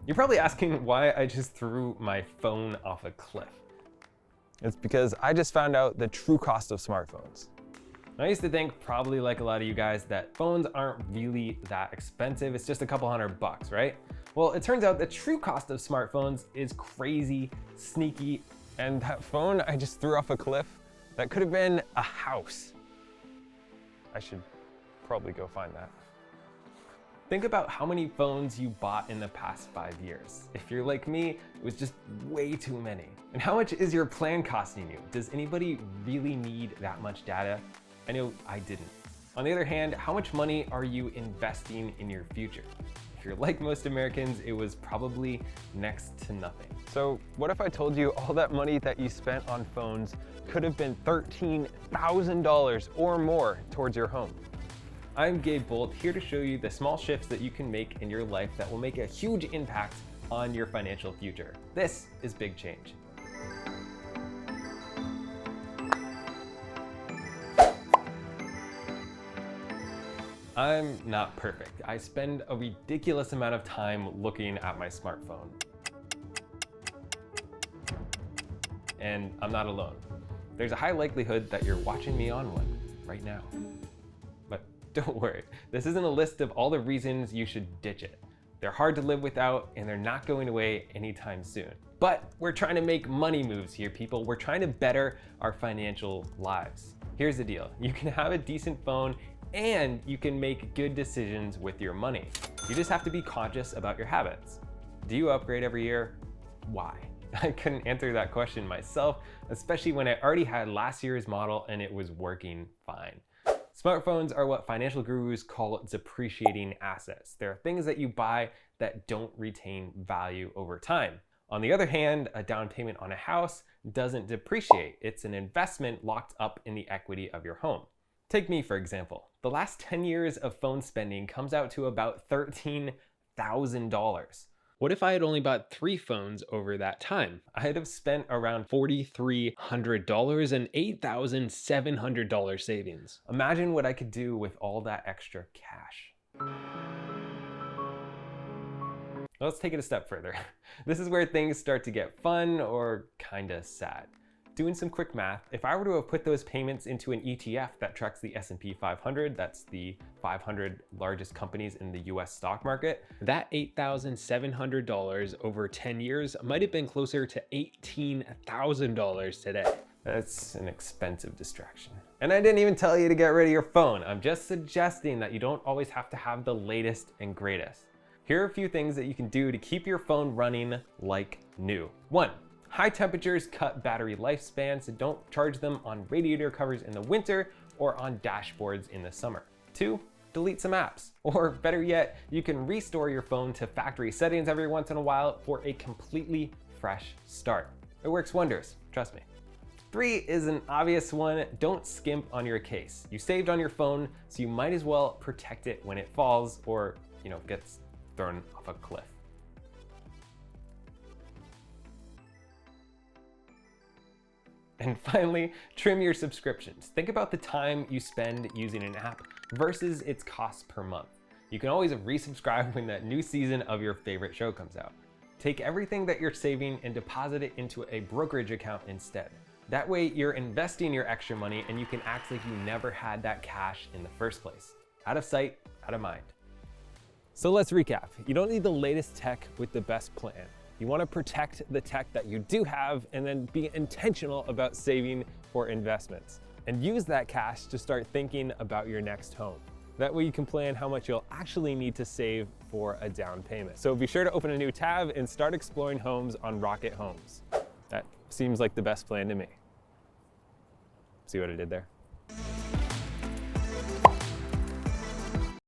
You're probably asking why I just threw my phone off a cliff. It's because I just found out the true cost of smartphones. I used to think, probably like a lot of you guys, that phones aren't really that expensive. It's just a couple $100, right? Well, it turns out the true cost of smartphones is crazy, sneaky. And that phone I just threw off a cliff, that could have been a house. I should probably go find that. Think about how many phones you bought in the past 5 years. If you're like me, it was just way too many. And how much is your plan costing you? Does anybody really need that much data? I know I didn't. On the other hand, how much money are you investing in your future? If you're like most Americans, it was probably next to nothing. So what if I told you all that money that you spent on phones could have been $13,000 or more towards your home? I'm Gabe Bult, here to show you the small shifts that you can make in your life that will make a huge impact on your financial future. This is Big Change. I'm not perfect. I spend a ridiculous amount of time looking at my smartphone. And I'm not alone. There's a high likelihood that you're watching me on one right now. But don't worry, this isn't a list of all the reasons you should ditch it. They're hard to live without and they're not going away anytime soon. But we're trying to make money moves here, people. We're trying to better our financial lives. Here's the deal. You can have a decent phone and you can make good decisions with your money. You just have to be conscious about your habits. Do you upgrade every year? Why? I couldn't answer that question myself, especially when I already had last year's model and it was working fine. Smartphones are what financial gurus call depreciating assets. They're things that you buy that don't retain value over time. On the other hand, a down payment on a house doesn't depreciate. It's an investment locked up in the equity of your home. Take me, for example. The last 10 years of phone spending comes out to about $13,000. What if I had only bought 3 phones over that time? I'd have spent around $4,300 and $8,700 savings. Imagine what I could do with all that extra cash. Let's take it a step further. This is where things start to get fun or kinda sad. Doing some quick math, if I were to have put those payments into an ETF that tracks the S&P 500, that's the 500 largest companies in the US stock market, that $8,700 over 10 years might have been closer to $18,000 today. That's an expensive distraction. And I didn't even tell you to get rid of your phone. I'm just suggesting that you don't always have to have the latest and greatest. Here are a few things that you can do to keep your phone running like new. 1. High temperatures cut battery lifespan, so don't charge them on radiator covers in the winter or on dashboards in the summer. 2, delete some apps. Or better yet, you can restore your phone to factory settings every once in a while for a completely fresh start. It works wonders, trust me. 3 is an obvious one. Don't skimp on your case. You saved on your phone, so you might as well protect it when it falls or, gets thrown off a cliff. And finally, trim your subscriptions. Think about the time you spend using an app versus its cost per month. You can always resubscribe when that new season of your favorite show comes out. Take everything that you're saving and deposit it into a brokerage account instead. That way you're investing your extra money and you can act like you never had that cash in the first place. Out of sight, out of mind. So let's recap. You don't need the latest tech with the best plan. You want to protect the tech that you do have and then be intentional about saving for investments. And use that cash to start thinking about your next home. That way you can plan how much you'll actually need to save for a down payment. So be sure to open a new tab and start exploring homes on Rocket Homes. That seems like the best plan to me. See what I did there?